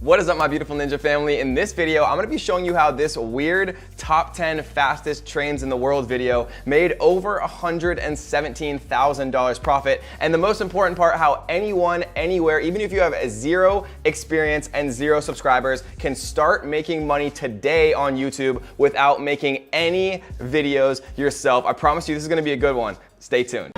What is up, my beautiful ninja family? In this video, I'm gonna be showing you how this weird top 10 fastest trains in the world video made over $117,000 profit. And the most important part, how anyone, anywhere, even if you have zero experience and zero subscribers, can start making money today on YouTube without making any videos yourself. I promise you this is gonna be a good one. Stay tuned.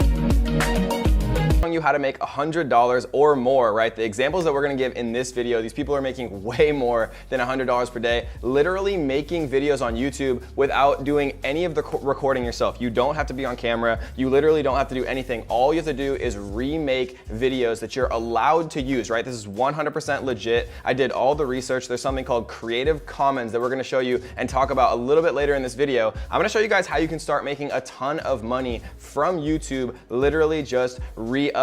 You how to make $100 or more, right? The examples that we're gonna give in this video, these people are making way more than $100 per day, literally making videos on YouTube without doing any of the recording yourself. You don't have to be on camera. You literally don't have to do anything. All you have to do is remake videos that you're allowed to use, right? This is 100% legit. I did all the research. There's something called Creative Commons that we're gonna show you and talk about a little bit later in this video. I'm gonna show you guys how you can start making a ton of money from YouTube, literally just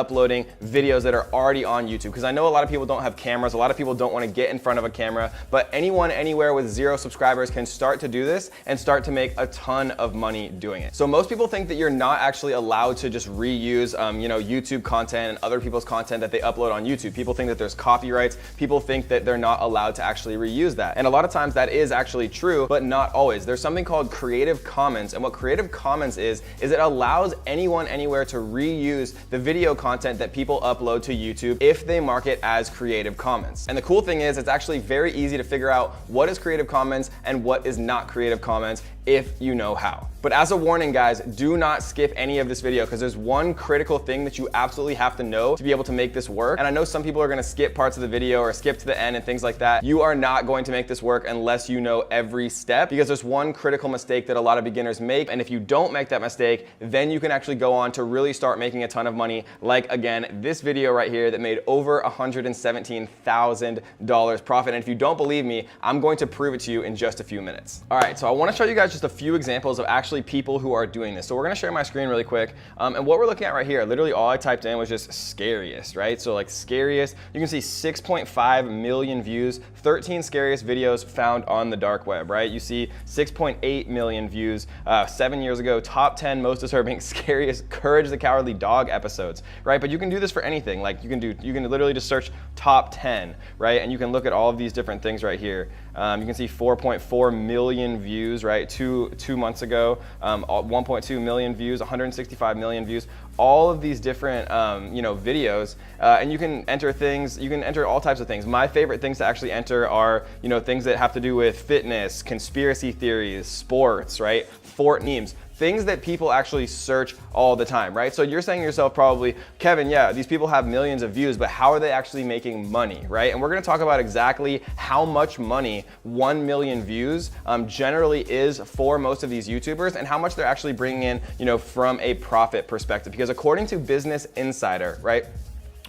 uploading videos that are already on YouTube. Because I know a lot of people don't have cameras, a lot of people don't want to get in front of a camera, but anyone, anywhere with zero subscribers can start to do this and start to make a ton of money doing it. So most people think that you're not actually allowed to just reuse YouTube content and other people's content that they upload on YouTube. People think that there's copyrights. People think that they're not allowed to actually reuse that. And a lot of times that is actually true, but not always. There's something called Creative Commons, and what Creative Commons is it allows anyone, anywhere to reuse the video content that people upload to YouTube if they mark it as Creative Commons. And the cool thing is it's actually very easy to figure out what is Creative Commons and what is not Creative Commons if you know how. But as a warning, guys, do not skip any of this video because there's one critical thing that you absolutely have to know to be able to make this work. And I know some people are gonna skip parts of the video or skip to the end and things like that. You are not going to make this work unless you know every step, because there's one critical mistake that a lot of beginners make. And if you don't make that mistake, then you can actually go on to really start making a ton of money. Like, again, this video right here that made over $117,000 profit. And if you don't believe me, I'm going to prove it to you in just a few minutes. All right, so I wanna show you guys just a few examples of actually people who are doing this. So we're gonna share my screen really quick. And what we're looking at right here, literally all I typed in was just scariest, right? So like scariest, you can see 6.5 million views, 13 scariest videos found on the dark web, right? You see 6.8 million views 7 years ago, top 10 most disturbing, scariest Courage the Cowardly Dog episodes, right? But you can do this for anything. Like you can literally just search top 10, right? And you can look at all of these different things right here. You can see 4.4 million views, right? Two months ago, 1.2 million views, 165 million views, all of these different, videos. And you can enter things, you can enter all types of things. My favorite things to actually enter are, things that have to do with fitness, conspiracy theories, sports, right? Fort memes. Things that people actually search all the time, right? So you're saying to yourself probably, Kevin, yeah, these people have millions of views, but how are they actually making money, right? And we're gonna talk about exactly how much money 1 million views generally is for most of these YouTubers and how much they're actually bringing in, from a profit perspective. Because according to Business Insider, right,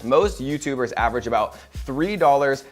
most YouTubers average about $3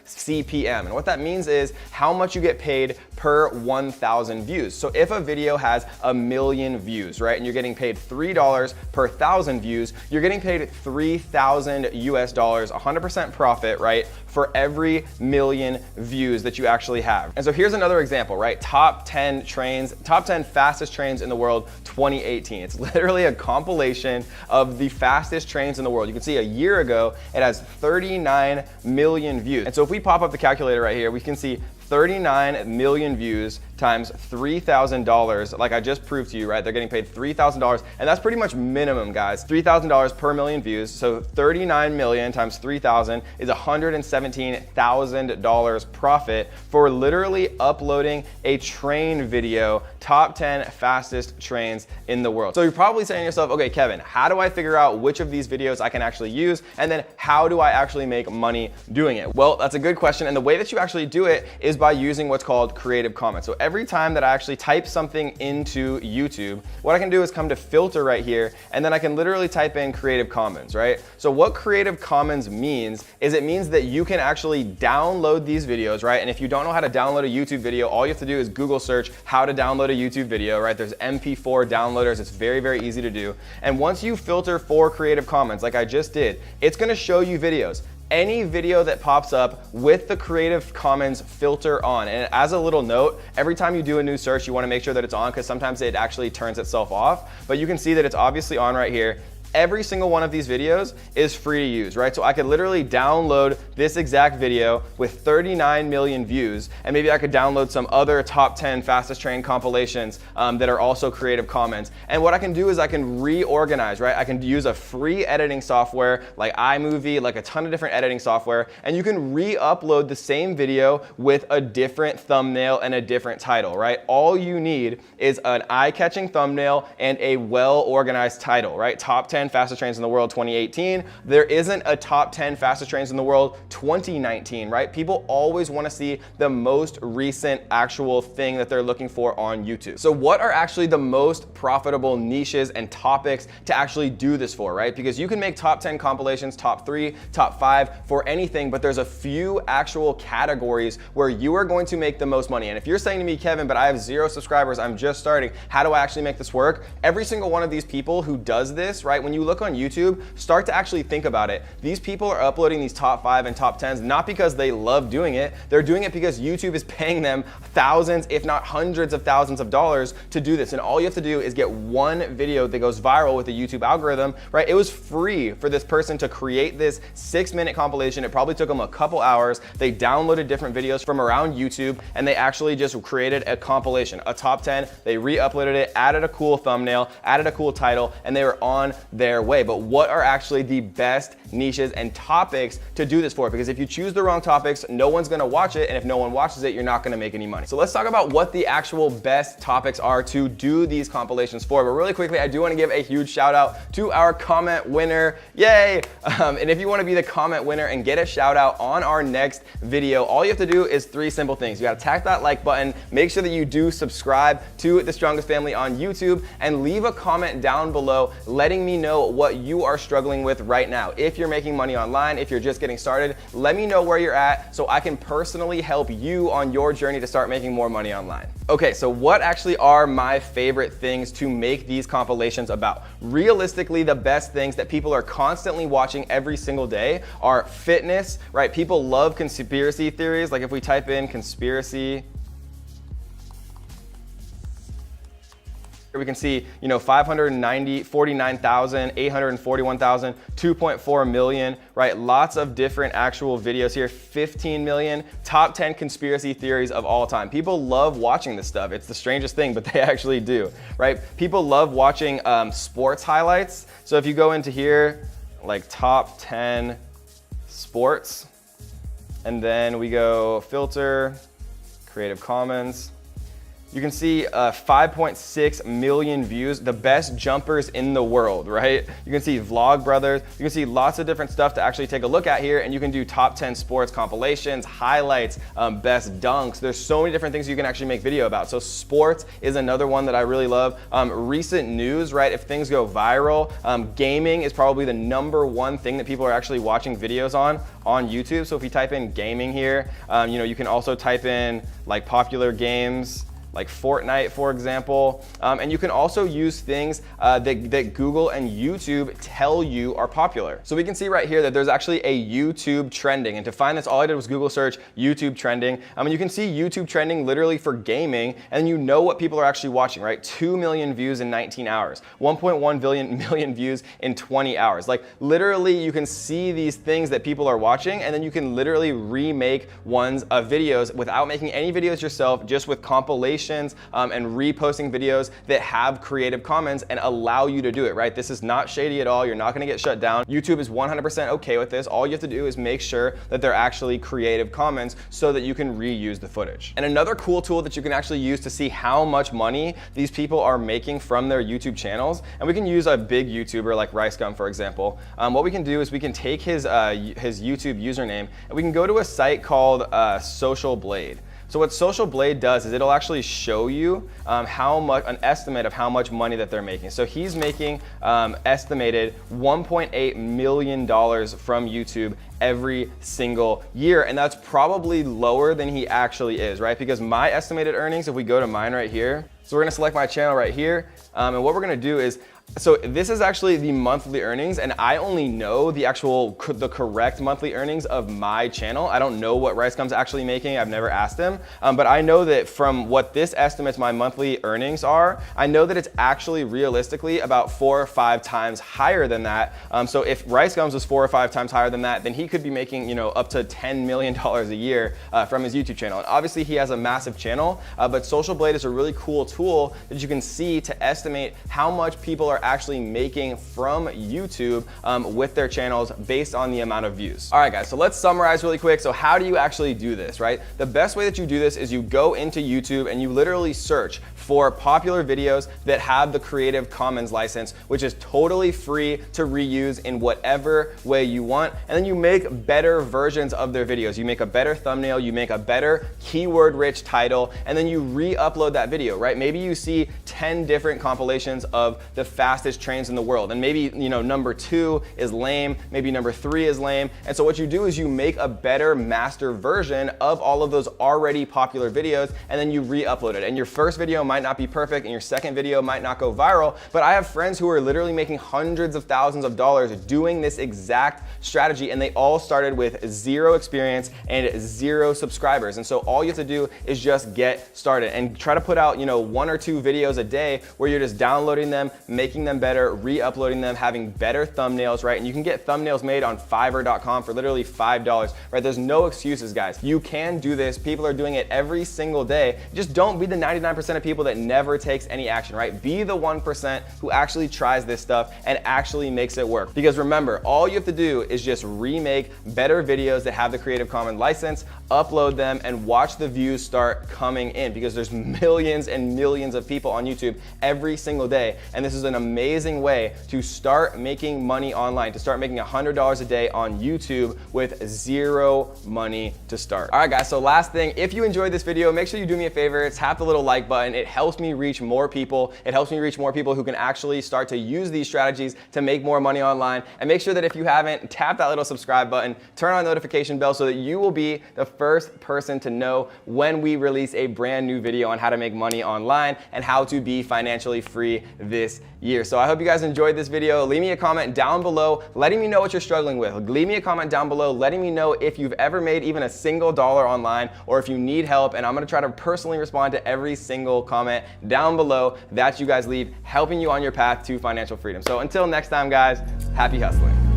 CPM. And what that means is how much you get paid per 1,000 views. So if a video has 1 million views, right, and you're getting paid $3 per 1,000 views, you're getting paid $3,000 US, 100% profit, right, for every 1 million views that you actually have. And so here's another example, right? Top 10 fastest trains in the world, 2018. It's literally a compilation of the fastest trains in the world. You can see a year ago, it has 39 million views. And so if we pop up the calculator right here, we can see 39 million views times $3,000, like I just proved to you, right? They're getting paid $3,000, and that's pretty much minimum, guys. $3,000 per million views. So 39 million times 3,000 is $117,000 profit for literally uploading a train video, top 10 fastest trains in the world. So you're probably saying to yourself, okay, Kevin, how do I figure out which of these videos I can actually use? And then how do I actually make money doing it? Well, that's a good question. And the way that you actually do it is by using what's called Creative Commons. So every time that I actually type something into YouTube, what I can do is come to filter right here, and then I can literally type in Creative Commons, right? So what Creative Commons means is it means that you can actually download these videos, right? And if you don't know how to download a YouTube video, all you have to do is Google search how to download a YouTube video, right? There's MP4 downloaders. It's very, very easy to do. And once you filter for Creative Commons, like I just did, it's gonna show you videos. Any video that pops up with the Creative Commons filter on. And as a little note, every time you do a new search, you wanna make sure that it's on because sometimes it actually turns itself off. But you can see that it's obviously on right here. every single one of these videos is free to use, right? So I could literally download this exact video with 39 million views, and maybe I could download some other top 10 fastest train compilations that are also Creative Commons. And what I can do is I can reorganize, right? I can use a free editing software like iMovie, like a ton of different editing software, and you can re-upload the same video with a different thumbnail and a different title, right? All you need is an eye-catching thumbnail and a well-organized title, right? Top 10 fastest trains in the world 2018. There isn't a top 10 fastest trains in the world 2019, right? People always want to see the most recent actual thing that they're looking for on YouTube. So what are actually the most profitable niches and topics to actually do this for, right? Because you can make top 10 compilations, top 3, top 5 for anything, but there's a few actual categories where you are going to make the most money. And if you're saying to me, Kevin, but I have 0 subscribers, I'm just starting, how do I actually make this work? Every single one of these people who does this, right, when you look on YouTube, start to actually think about it. These people are uploading these top 5 and top 10s not because they love doing it, they're doing it because YouTube is paying them thousands, if not hundreds of thousands of dollars to do this. And all you have to do is get one video that goes viral with the YouTube algorithm, right? It was free for this person to create this 6-minute compilation. It probably took them a couple hours. They downloaded different videos from around YouTube, and they actually just created a compilation, a top 10. They re-uploaded it, added a cool thumbnail, added a cool title, and they were on their way. But what are actually the best niches and topics to do this for? Because if you choose the wrong topics, no one's gonna watch it, and if no one watches it, you're not gonna make any money. So let's talk about what the actual best topics are to do these compilations for. But really quickly, I do wanna give a huge shout out to our comment winner. Yay! And if you wanna be the comment winner and get a shout out on our next video, all you have to do is 3 simple things. You gotta tap that like button, make sure that you do subscribe to The Strongest Family on YouTube, and leave a comment down below letting me know what you are struggling with right now. If you're making money online, if you're just getting started, let me know where you're at so I can personally help you on your journey to start making more money online. Okay, so what actually are my favorite things to make these compilations about? Realistically, the best things that people are constantly watching every single day are fitness, right? People love conspiracy theories. Like if we type in conspiracy, we can see, 549,000, 841,000, 2.4 million, right? Lots of different actual videos here, 15 million, top 10 conspiracy theories of all time. People love watching this stuff. It's the strangest thing, but they actually do, right? People love watching sports highlights. So if you go into here, like top 10 sports, and then we go filter, Creative Commons, you can see 5.6 million views, the best jumpers in the world, right? You can see Vlog Brothers, you can see lots of different stuff to actually take a look at here, and you can do top 10 sports compilations, highlights, best dunks. There's so many different things you can actually make video about. So sports is another one that I really love. Recent news, right? If things go viral, gaming is probably the #1 thing that people are actually watching videos on YouTube. So if you type in gaming here, you can also type in like popular games, like Fortnite, for example. And you can also use things that Google and YouTube tell you are popular. So we can see right here that there's actually a YouTube trending. And to find this, all I did was Google search YouTube trending. And you can see YouTube trending literally for gaming, and you know what people are actually watching, right? 2 million views in 19 hours, 1.1 million views in 20 hours. Like literally you can see these things that people are watching, and then you can literally remake ones of videos without making any videos yourself, just with compilations and reposting videos that have Creative Commons and allow you to do it, right? This is not shady at all. You're not gonna get shut down. YouTube is 100% okay with this. All you have to do is make sure that they're actually Creative Commons so that you can reuse the footage. And another cool tool that you can actually use to see how much money these people are making from their YouTube channels, and we can use a big YouTuber like RiceGum, for example. What we can do is we can take his YouTube username, and we can go to a site called Social Blade. So what Social Blade does is it'll actually show you an estimate of how much money that they're making. So he's making estimated $1.8 million from YouTube every single year, and that's probably lower than he actually is, right? Because my estimated earnings, if we go to mine right here, so we're gonna select my channel right here, and what we're gonna do is So this is actually the monthly earnings, and I only know the correct monthly earnings of my channel. I don't know what RiceGum's actually making. I've never asked him, but I know that from what this estimates my monthly earnings are, I know that it's actually realistically about 4 or 5 times higher than that. So if RiceGum's was 4 or 5 times higher than that, then he could be making, you know, up to $10 million a year from his YouTube channel. And obviously he has a massive channel, but Social Blade is a really cool tool that you can see to estimate how much people are actually making from YouTube with their channels based on the amount of views. All right, guys, so let's summarize really quick. So how do you actually do this, right? The best way that you do this is you go into YouTube and you literally search for popular videos that have the Creative Commons license, which is totally free to reuse in whatever way you want. And then you make better versions of their videos. You make a better thumbnail, you make a better keyword-rich title, and then you re-upload that video, right? Maybe you see 10 different compilations of the fastest trains in the world, and maybe, you know, number 2 is lame, maybe number 3 is lame, and so what you do is you make a better master version of all of those already popular videos, and then you re-upload it. And your first video might not be perfect, and your second video might not go viral, but I have friends who are literally making hundreds of thousands of dollars doing this exact strategy, and they all started with 0 experience and 0 subscribers. And so all you have to do is just get started and try to put out, you know, 1 or 2 videos a day where you're just downloading them, making them better, re-uploading them, having better thumbnails, right? And you can get thumbnails made on Fiverr.com for literally $5, right? There's no excuses, guys. You can do this. People are doing it every single day. Just don't be the 99% of people that never takes any action, right? Be the 1% who actually tries this stuff and actually makes it work. Because remember, all you have to do is just remake better videos that have the Creative Commons license, upload them, and watch the views start coming in, because there's millions and millions of people on YouTube every single day. And this is an amazing way to start making money online, to start making $100 a day on YouTube with 0 money to start. All right, guys, so last thing, if you enjoyed this video, make sure you do me a favor, tap the little like button. It helps me reach more people. It helps me reach more people who can actually start to use these strategies to make more money online. And make sure that if you haven't, tap that little subscribe button, turn on the notification bell so that you will be the first person to know when we release a brand new video on how to make money online and how to be financially free this year. So I hope you guys enjoyed this video. Leave me a comment down below letting me know what you're struggling with. Leave me a comment down below letting me know if you've ever made even a single dollar online, or if you need help, and I'm gonna try to personally respond to every single comment down below that you guys leave, helping you on your path to financial freedom. So until next time, guys, happy hustling.